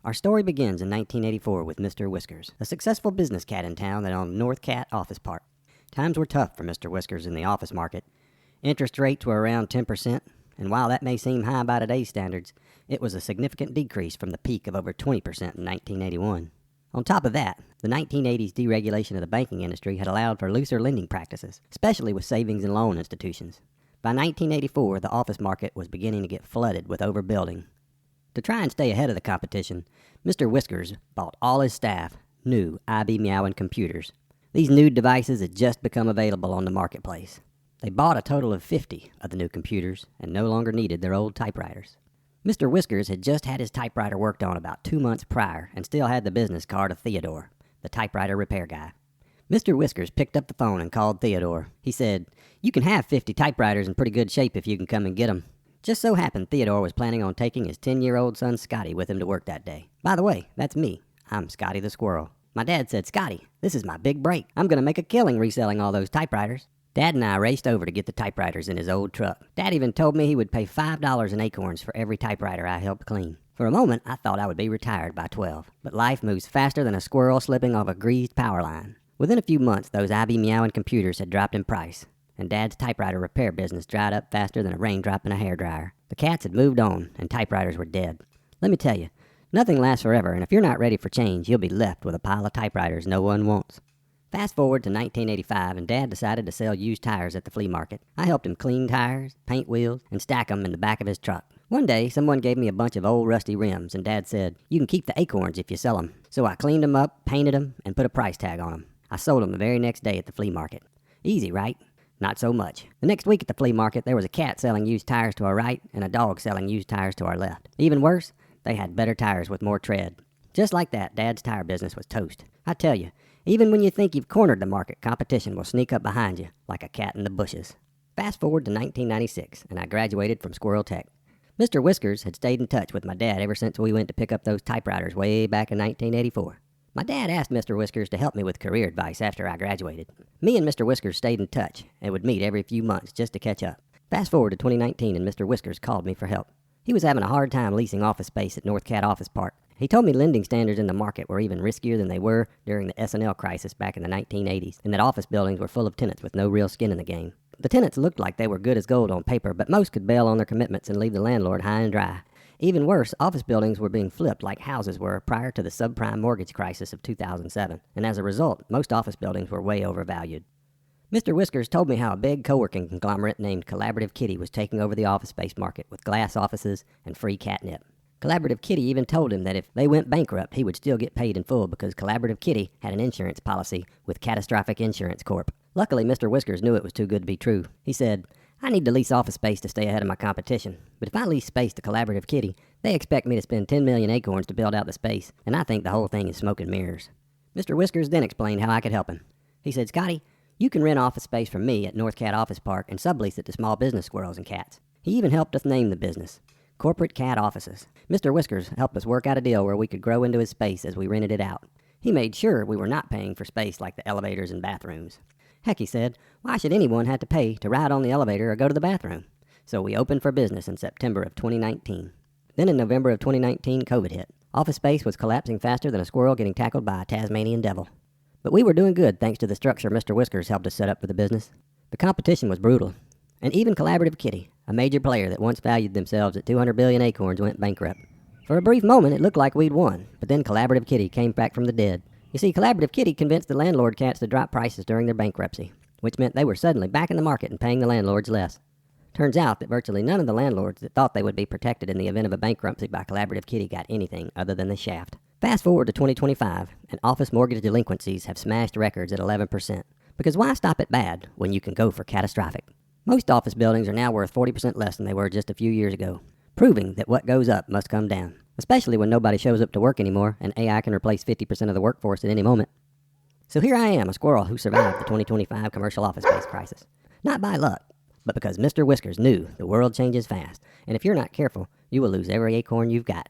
Our story begins in 1984 with Mr. Whiskers, a successful business cat in town that owned North Cat Office Park. Times were tough for Mr. Whiskers in the office market. Interest rates were around 10%, and while that may seem high by today's standards, it was a significant decrease from the peak of over 20% in 1981. On top of that, the 1980s deregulation of the banking industry had allowed for looser lending practices, especially with savings and loan institutions. By 1984, the office market was beginning to get flooded with overbuilding. To try and stay ahead of the competition, Mr. Whiskers bought all his staff new IB Meowing computers. These new devices had just become available on the marketplace. They bought a total of 50 of the new computers and no longer needed their old typewriters. Mr. Whiskers had just had his typewriter worked on about 2 months prior and still had the business card of Theodore, the typewriter repair guy. Mr. Whiskers picked up the phone and called Theodore. He said, "You can have 50 typewriters in pretty good shape if you can come and get them." Just so happened Theodore was planning on taking his 10-year-old son Scotty with him to work that day. By the way, that's me. I'm Scotty the Squirrel. My dad said, "Scotty, this is my big break. I'm going to make a killing reselling all those typewriters." Dad and I raced over to get the typewriters in his old truck. Dad even told me he would pay $5 in acorns for every typewriter I helped clean. For a moment, I thought I would be retired by 12. But life moves faster than a squirrel slipping off a greased power line. Within a few months, those IB Meowing computers had dropped in price, and Dad's typewriter repair business dried up faster than a raindrop in a hairdryer. The cats had moved on, and typewriters were dead. Let me tell you, nothing lasts forever, and if you're not ready for change, you'll be left with a pile of typewriters no one wants. Fast forward to 1985, and Dad decided to sell used tires at the flea market. I helped him clean tires, paint wheels, and stack them in the back of his truck. One day, someone gave me a bunch of old rusty rims, and Dad said, "You can keep the acorns if you sell them." So I cleaned them up, painted them, and put a price tag on them. I sold them the very next day at the flea market. Easy, right? Not so much. The next week at the flea market, there was a cat selling used tires to our right and a dog selling used tires to our left. Even worse, they had better tires with more tread. Just like that, Dad's tire business was toast. I tell you, even when you think you've cornered the market, competition will sneak up behind you like a cat in the bushes. Fast forward to 1996, and I graduated from Squirrel Tech. Mr. Whiskers had stayed in touch with my dad ever since we went to pick up those typewriters way back in 1984. My dad asked Mr. Whiskers to help me with career advice after I graduated. Me and Mr. Whiskers stayed in touch and would meet every few months just to catch up. Fast forward to 2019 and Mr. Whiskers called me for help. He was having a hard time leasing office space at North Cat Office Park. He told me lending standards in the market were even riskier than they were during the S&L crisis back in the 1980s, and that office buildings were full of tenants with no real skin in the game. The tenants looked like they were good as gold on paper, but most could bail on their commitments and leave the landlord high and dry. Even worse, office buildings were being flipped like houses were prior to the subprime mortgage crisis of 2007, and as a result, most office buildings were way overvalued. Mr. Whiskers told me how a big coworking conglomerate named Collaborative Kitty was taking over the office space market with glass offices and free catnip. Collaborative Kitty even told him that if they went bankrupt, he would still get paid in full because Collaborative Kitty had an insurance policy with Catastrophic Insurance Corp. Luckily, Mr. Whiskers knew it was too good to be true. He said, "I need to lease office space to stay ahead of my competition, but if I lease space to Collaborative Kitty, they expect me to spend 10 million acorns to build out the space, and I think the whole thing is smoke and mirrors." Mr. Whiskers then explained how I could help him. He said, "Scotty, you can rent office space from me at North Cat Office Park and sublease it to small business squirrels and cats." He even helped us name the business, Corporate Cat Offices. Mr. Whiskers helped us work out a deal where we could grow into his space as we rented it out. He made sure we were not paying for space like the elevators and bathrooms. Heck, he said, why should anyone have to pay to ride on the elevator or go to the bathroom? So we opened for business in September of 2019. Then in November of 2019, COVID hit. Office space was collapsing faster than a squirrel getting tackled by a Tasmanian devil. But we were doing good thanks to the structure Mr. Whiskers helped us set up for the business. The competition was brutal. And even Collaborative Kitty, a major player that once valued themselves at 200 billion acorns, went bankrupt. For a brief moment, it looked like we'd won, but then Collaborative Kitty came back from the dead. You see, Collaborative Kitty convinced the landlord cats to drop prices during their bankruptcy, which meant they were suddenly back in the market and paying the landlords less. Turns out that virtually none of the landlords that thought they would be protected in the event of a bankruptcy by Collaborative Kitty got anything other than the shaft. Fast forward to 2025, and office mortgage delinquencies have smashed records at 11%. Because why stop at bad when you can go for catastrophic? Most office buildings are now worth 40% less than they were just a few years ago, proving that what goes up must come down, especially when nobody shows up to work anymore and AI can replace 50% of the workforce at any moment. So here I am, a squirrel who survived the 2025 commercial office space crisis. Not by luck, but because Mr. Whiskers knew the world changes fast, and if you're not careful, you will lose every acorn you've got.